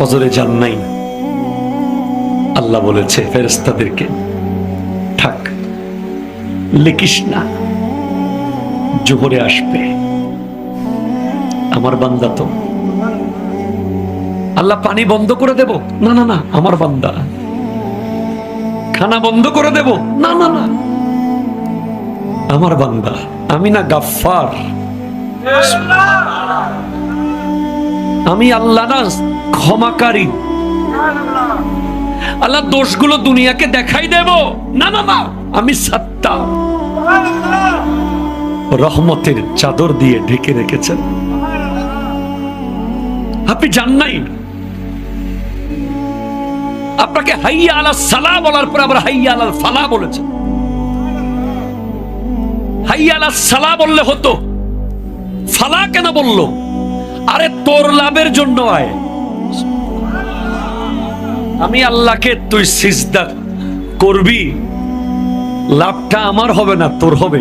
ফজরে যান নাই, আল্লাহ বলেছে ফেরেশতাদেরকে, থাক, লিখিস না, জোহরে আসবে। আমার বান্দা তো। আল্লাহ পানি বন্ধ করে দেব? না না না, আমার বান্দা। খানা বন্ধ করে দেব? না না না, আমার বান্দা। আমি না গাফফার, আমি আল্লাহ না ক্ষমাকারী। আল্লাহ দোষগুলো দুনিয়াকে দেখাই দেব? না না না, আমি সাত্তার। রহমতের চাদর দিয়ে ঢেকে রেখেছেন। আপনি জান নাই, আপনাকে হাইয়া আলা সালাহ বলার পর আবার হাইয়া আলাল ফালাহ বলেছেন। হাইয়া আলা সালাহ বললে হতো, ফালাহ কেন বললো? আরে তোর লাভের জন্য আয়। আমি আল্লাহকে, তুই সিজদা করবি, লাভটা আমার হবে না, তোর হবে।